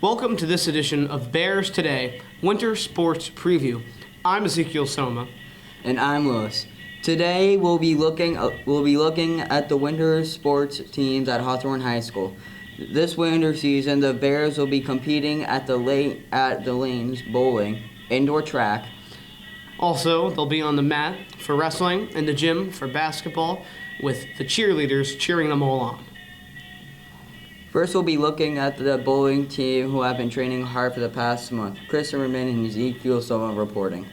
Welcome to this edition of Bears Today, Winter Sports Preview. I'm Ezekiel Soma. And I'm Lewis. Today we'll be looking at the winter sports teams at Hawthorne High School. This winter season, the Bears will be competing at the Lanes Bowling indoor track. Also, they'll be on the mat for wrestling and the gym for basketball, with the cheerleaders cheering them all on. First, we'll be looking at the bowling team who have been training hard for the past month. Chris Zimmerman and Ezekiel Soma reporting.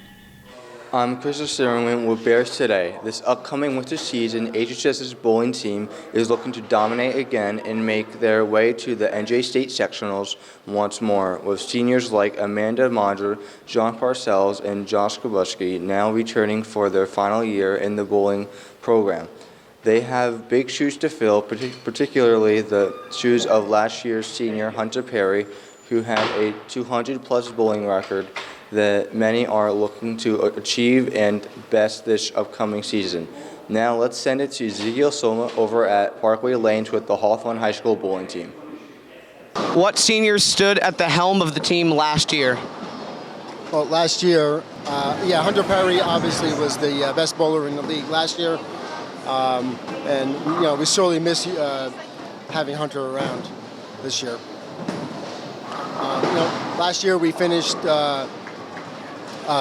I'm Chris Zimmerman with Bears Today. This upcoming winter season, HHS's bowling team is looking to dominate again and make their way to the NJ State Sectionals once more, with seniors like Amanda Mondra, John Parcells, and Josh Kabuski now returning for their final year in the bowling program. They have big shoes to fill, particularly the shoes of last year's senior Hunter Perry, who had a 200-plus bowling record that many are looking to achieve and best this upcoming season. Now let's send it to Ezekiel Soma over at Parkway Lanes with the Hawthorne High School bowling team. What seniors stood at the helm of the team last year? Well, last year, Hunter Perry obviously was the best bowler in the league last year. And we sorely miss having Hunter around this year. Last year we finished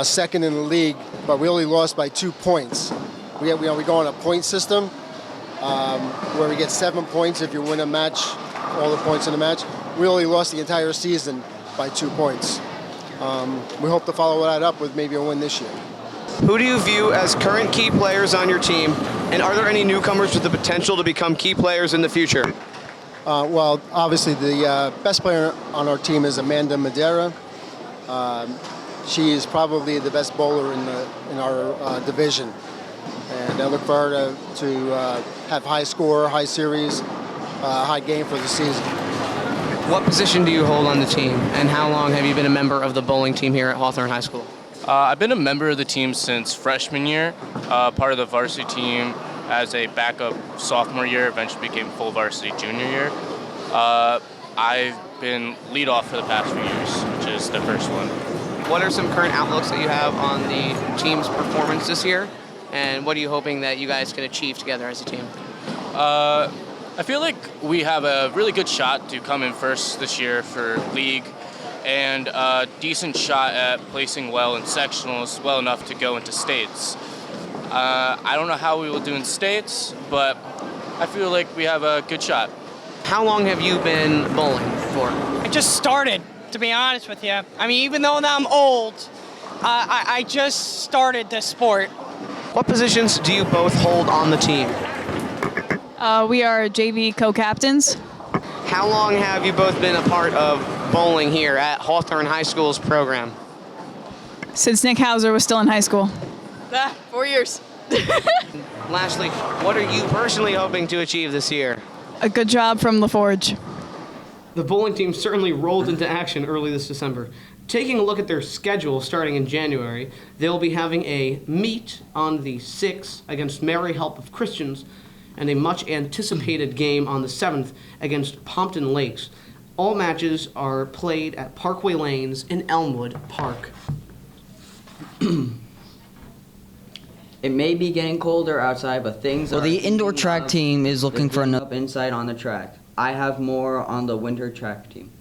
second in the league, but we only lost by 2 points. We go on a point system where we get 7 points if you win a match, all the points in the match. We only lost the entire season by 2 points. We hope to follow that up with maybe a win this year. Who do you view as current key players on your team, and are there any newcomers with the potential to become key players in the future? Well, obviously the best player on our team is Amanda Madeira. She is probably the best bowler in our division, and I look for her to have high score, high series, high game for the season. What position do you hold on the team, and how long have you been a member of the bowling team here at Hawthorne High School? I've been a member of the team since freshman year, part of the varsity team as a backup sophomore year, eventually became full varsity junior year. I've been leadoff for the past few years, which is the first one. What are some current outlooks that you have on the team's performance this year, and what are you hoping that you guys can achieve together as a team? I feel like we have a really good shot to come in first this year for league, and a decent shot at placing well in sectionals, well enough to go into states. I don't know how we will do in states, but I feel like we have a good shot. How long have you been bowling for? I just started, to be honest with you. I mean, even though I'm old, I just started this sport. What positions do you both hold on the team? We are JV co-captains. How long have you both been a part of bowling here at Hawthorne High School's program? Since Nick Hauser was still in high school. 4 years. Lastly, what are you personally hoping to achieve this year? A good job from LaForge. The bowling team certainly rolled into action early this December. Taking a look at their schedule starting in January, they'll be having a meet on the 6th against Mary Help of Christians and a much anticipated game on the 7th against Pompton Lakes. All matches are played at Parkway Lanes in Elmwood Park. It may be getting colder outside, but things are... Well, the indoor track team is looking for another... up inside on the track. I have more on the winter track team.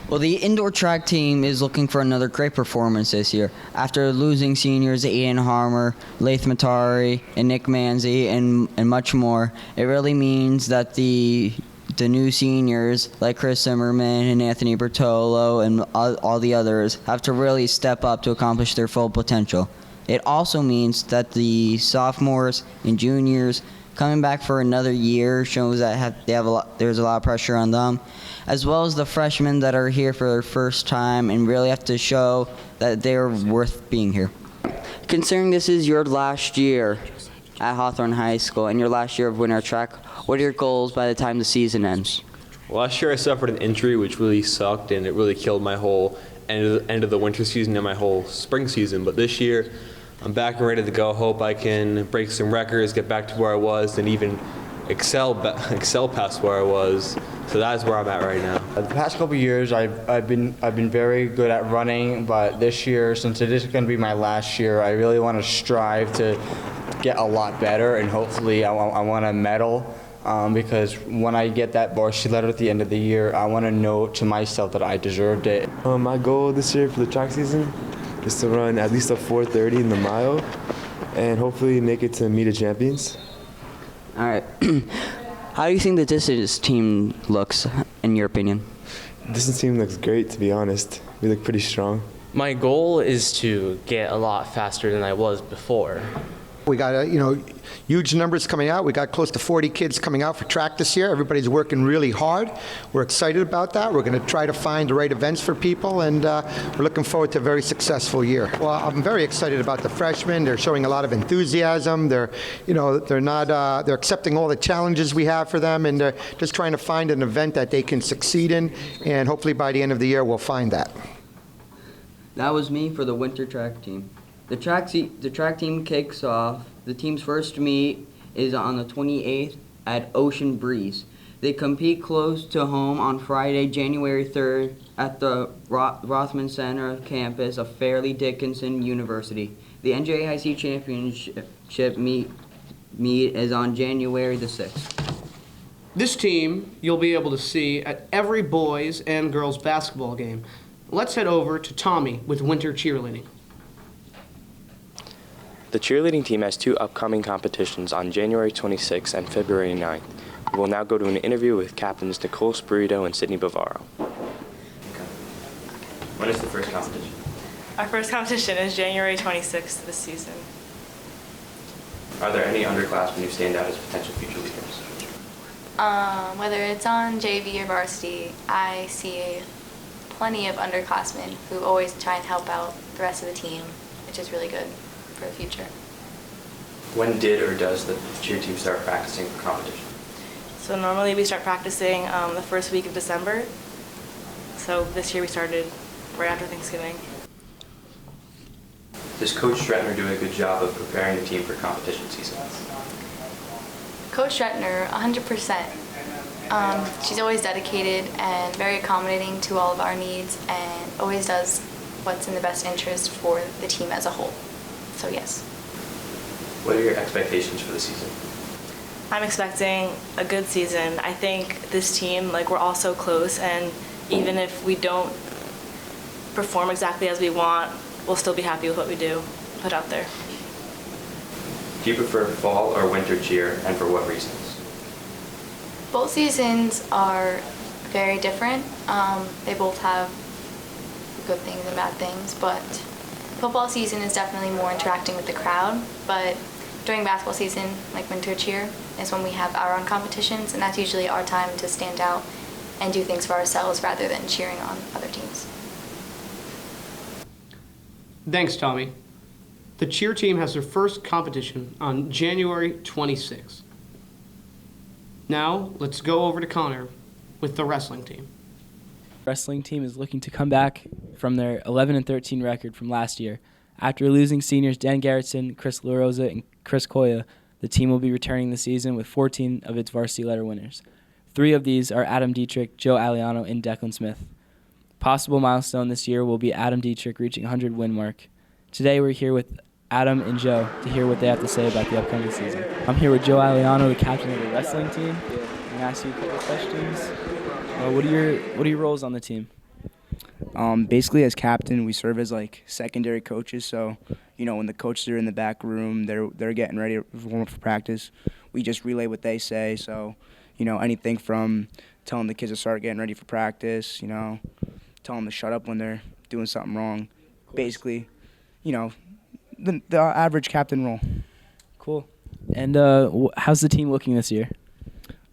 Well, the indoor track team is looking for another great performance this year. After losing seniors Ian Harmer, Laith Matari, and Nick Manzi, and much more, it really means that the new seniors like Chris Zimmerman and Anthony Bertolo and all the others have to really step up to accomplish their full potential. It also means that the sophomores and juniors coming back for another year shows that there's a lot of pressure on them, as well as the freshmen that are here for their first time and really have to show that they're worth being here. Considering this is your last year at Hawthorne High School and your last year of winter track, what are your goals by the time the season ends? Last year I suffered an injury which really sucked, and it really killed my whole end of the winter season and my whole spring season. But this year I'm back and ready to go. Hope I can break some records, get back to where I was, and even excel past where I was So that's where I'm at right now. The past couple years, I've been very good at running, but this year, since it is going to be my last year, I really want to strive to get a lot better, and hopefully I want to medal. Because when I get that varsity letter at the end of the year, I want to know to myself that I deserved it. My goal this year for the track season is to run at least a 4:30 in the mile, and hopefully make it to Meet of Champions. All right. How do you think the distance team looks, in your opinion? Distance team looks great, to be honest. We look pretty strong. My goal is to get a lot faster than I was before. We got huge numbers coming out. We got close to 40 kids coming out for track this year. Everybody's working really hard. We're excited about that. We're going to try to find the right events for people, and we're looking forward to a very successful year. Well, I'm very excited about the freshmen. They're showing a lot of enthusiasm. They're accepting all the challenges we have for them, and they're just trying to find an event that they can succeed in. And hopefully by the end of the year, we'll find that. That was me for the winter track team. The track team kicks off. The team's first meet is on the 28th at Ocean Breeze. They compete close to home on Friday, January 3rd at the Rothman Center campus of Fairleigh Dickinson University. The NJIC Championship meet is on January the 6th. This team you'll be able to see at every boys and girls basketball game. Let's head over to Tommy with winter cheerleading. The cheerleading team has two upcoming competitions on January 26th and February 9th. We will now go to an interview with captains Nicole Spirito and Sydney Bavaro. When is the first competition? Our first competition is January 26th this season. Are there any underclassmen who stand out as potential future leaders? Whether it's on JV or varsity, I see plenty of underclassmen who always try and help out the rest of the team, which is really good for the future. When did or does the cheer team start practicing for competition? So normally we start practicing the first week of December. So this year we started right after Thanksgiving. Does Coach Stretner do a good job of preparing the team for competition season? Coach Stretner, 100%. She's always dedicated and very accommodating to all of our needs and always does what's in the best interest for the team as a whole. So yes. What are your expectations for the season? I'm expecting a good season. I think this team, we're all so close, and even if we don't perform exactly as we want, we'll still be happy with what we do put out there. Do you prefer fall or winter cheer, and for what reasons? Both seasons are very different. They both have good things and bad things, but football season is definitely more interacting with the crowd, but during basketball season, like winter cheer, is when we have our own competitions, and that's usually our time to stand out and do things for ourselves rather than cheering on other teams. Thanks, Tommy. The cheer team has their first competition on January 26th. Now, let's go over to Connor with the wrestling team. Wrestling team is looking to come back from their 11-13 record from last year. After losing seniors Dan Garrettson, Chris LaRosa, and Chris Koya, the team will be returning the season with 14 of its varsity letter winners. 3 of these are Adam Dietrich, Joe Aliano, and Declan Smith. Possible milestone this year will be Adam Dietrich reaching 100 win mark. Today we're here with Adam and Joe to hear what they have to say about the upcoming season. I'm here with Joe Aliano, the captain of the wrestling team. I'm going to ask you a couple of questions. What are your roles on the team? Basically, as captain, we serve as secondary coaches. So, when the coaches are in the back room, they're getting ready to warm up for practice. We just relay what they say. So, anything from telling the kids to start getting ready for practice, telling them to shut up when they're doing something wrong. Basically, the average captain role. Cool. And how's the team looking this year?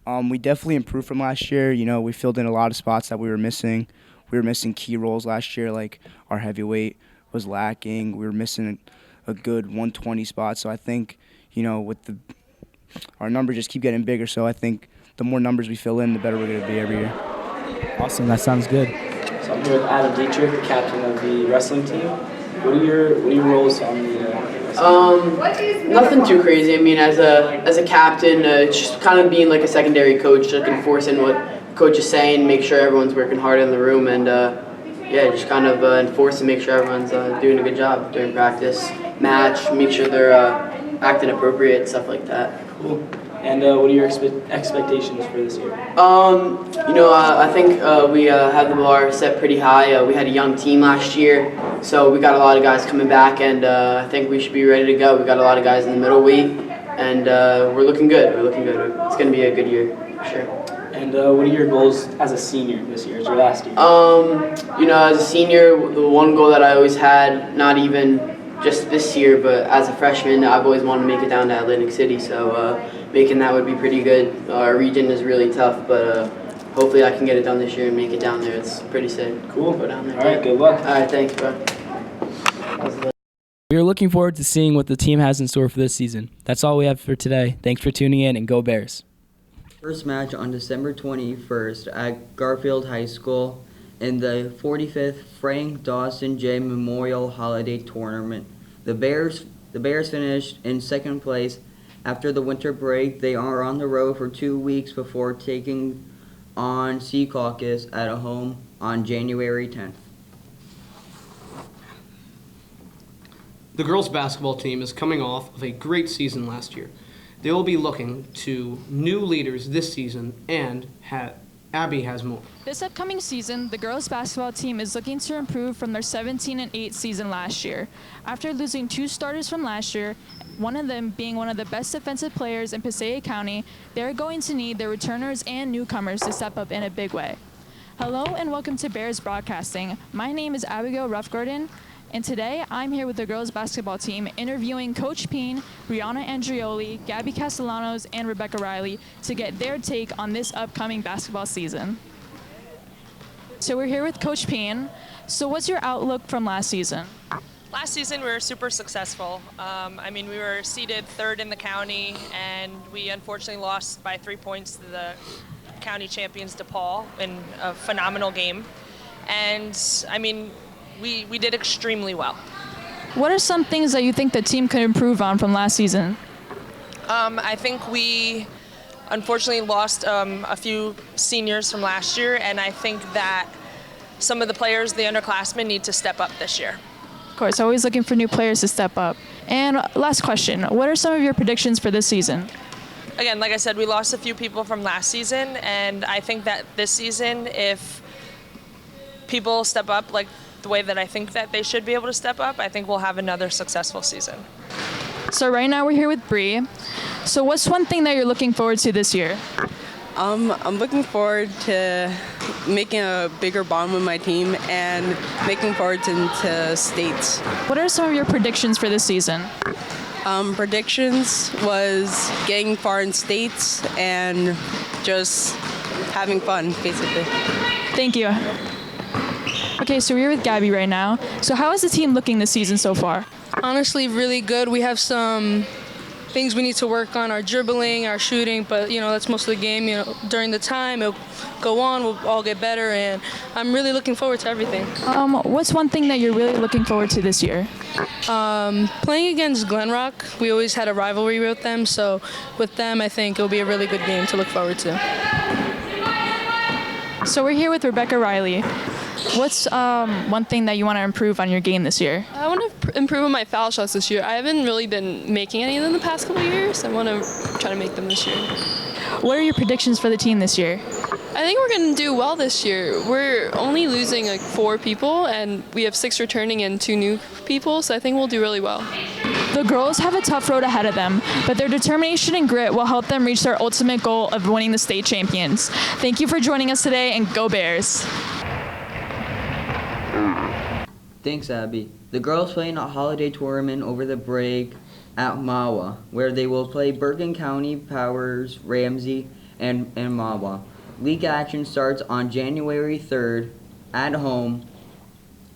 We definitely improved from last year. We filled in a lot of spots that we were missing. We were missing key roles last year, like our heavyweight was lacking. We were missing a good 120 spot. So I think, with our numbers just keep getting bigger. So I think the more numbers we fill in, the better we're going to be every year. Awesome. That sounds good. So I'm here with Adam Dietrich, captain of the wrestling team. What are your roles on the nothing too crazy. I mean, as a captain, just kind of being like a secondary coach, just enforcing what coach is saying, make sure everyone's working hard in the room, and yeah, just kind of enforce and make sure everyone's doing a good job during practice, match, make sure they're acting appropriate, stuff like that. Cool. And what are your expectations for this year? I think we have the bar set pretty high. We had a young team last year, so we got a lot of guys coming back, and I think we should be ready to go. We got a lot of guys in the middle weight, and we're looking good. We're looking good. It's going to be a good year, for sure. And what are your goals as a senior this year? As your last year? As a senior, the one goal that I always had, not even just this year, but as a freshman, I've always wanted to make it down to Atlantic City, so making that would be pretty good. Our region is really tough, but hopefully I can get it done this year and make it down there. It's pretty sick. Cool. Go down there. All right, good luck. All right, thanks, bro. We are looking forward to seeing what the team has in store for this season. That's all we have for today. Thanks for tuning in, and go Bears. First match on December 21st at Garfield High School in the 45th Frank Dawson J. Memorial Holiday Tournament. The Bears finished in second place. After the winter break, they are on the road for 2 weeks before taking on Sea Caucus at home on January 10th. The girls' basketball team is coming off of a great season last year. They will be looking to new leaders this season, and Abby has more. This upcoming season, the girls' basketball team is looking to improve from their 17-8 season last year. After losing 2 starters from last year, one of them being one of the best defensive players in Passaic County, they're going to need their returners and newcomers to step up in a big way. Hello and welcome to Bears Broadcasting. My name is Abigail Ruffgarden, and today I'm here with the girls' basketball team interviewing Coach Peen, Brianna Andrioli, Gabby Castellanos, and Rebecca Riley to get their take on this upcoming basketball season. So we're here with Coach Peen. So what's your outlook from last season? Last season we were super successful. We were seeded 3rd in the county, and we unfortunately lost by 3 points to the county champions DePaul in a phenomenal game. And we did extremely well. What are some things that you think the team could improve on from last season? I think we unfortunately lost a few seniors from last year, and I think that some of the players, the underclassmen, need to step up this year. Of course, always looking for new players to step up. And last question, what are some of your predictions for this season? Again, like I said, we lost a few people from last season, and I think that this season, if people step up like the way that I think that they should be able to step up, I think we'll have another successful season. So right now we're here with Bree. So what's one thing that you're looking forward to this year? I'm looking forward to making a bigger bond with my team and making forward to states. What are some of your predictions for this season? Predictions was getting far in states and just having fun, basically. Thank you. Okay, so we're with Gabby right now. So how is the team looking this season so far? Honestly, really good. We have some things we need to work on, our dribbling, our shooting, but that's most of the game. During the time, it'll go on, we'll all get better, and I'm really looking forward to everything. What's one thing that you're really looking forward to this year? Playing against Glen Rock, we always had a rivalry with them, so with them, I think it'll be a really good game to look forward to. So we're here with Rebecca Riley. What's one thing that you want to improve on your game this year? I want to improve on my foul shots this year. I haven't really been making any of them the past couple of years. I want to try to make them this year. What are your predictions for the team this year? I think we're going to do well this year. We're only losing 4 people, and we have 6 returning and 2 new people, so I think we'll do really well. The girls have a tough road ahead of them, but their determination and grit will help them reach their ultimate goal of winning the state champions. Thank you for joining us today, and go Bears! Thanks, Abby. The girls play in a holiday tournament over the break at Mawa, where they will play Bergen County, Powers, Ramsey, and Mawa. League action starts on January 3rd at home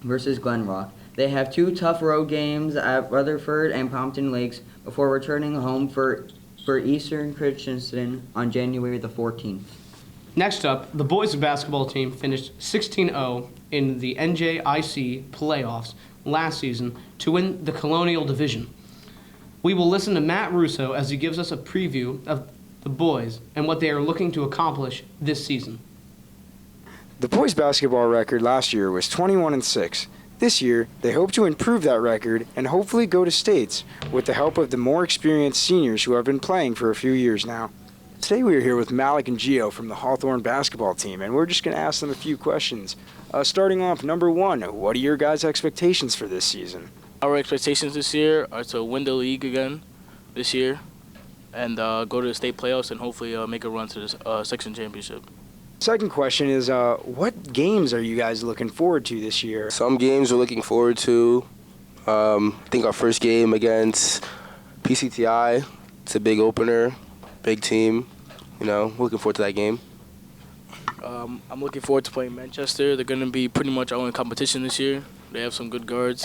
versus Glen Rock. They have 2 tough road games at Rutherford and Pompton Lakes before returning home for Eastern Christensen on January the 14th. Next up, the boys basketball team finished 16-0 in the NJIC playoffs last season to win the Colonial Division. We will listen to Matt Russo as he gives us a preview of the boys and what they are looking to accomplish this season. The boys basketball record last year was 21-6. This year, they hope to improve that record and hopefully go to states with the help of the more experienced seniors who have been playing for a few years now. Today we are here with Malik and Gio from the Hawthorne basketball team, and we're just going to ask them a few questions. Starting off, number one, what are your guys' expectations for this season? Our expectations this year are to win the league again this year and go to the state playoffs and hopefully make a run to the section championship. Second question is, what games are you guys looking forward to this year? Some games we're looking forward to. I think our first game against PCTI, it's a big opener, big team. Looking forward to that game. I'm looking forward to playing Manchester. They're going to be pretty much our only competition this year. They have some good guards.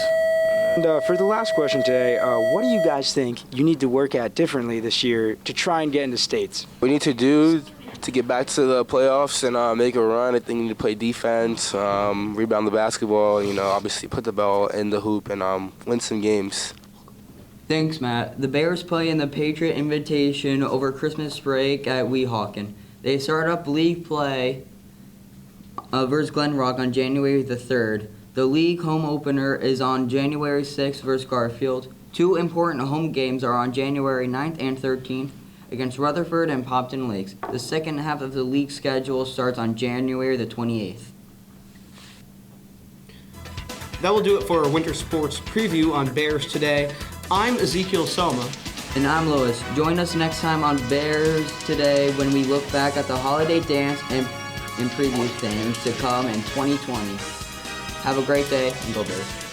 And for the last question today, what do you guys think you need to work at differently this year to try and get into states? What we need to do to get back to the playoffs and make a run, I think we need to play defense, rebound the basketball, obviously put the ball in the hoop and win some games. Thanks, Matt. The Bears play in the Patriot Invitation over Christmas break at Weehawken. They start up league play versus Glen Rock on January the 3rd. The league home opener is on January 6th versus Garfield. Two important home games are on January 9th and 13th against Rutherford and Popton Lakes. The second half of the league schedule starts on January the 28th. That will do it for our winter sports preview on Bears Today. I'm Ezekiel Soma. And I'm Lois. Join us next time on Bears Today when we look back at the holiday dance and preview things to come in 2020. Have a great day and go Bears.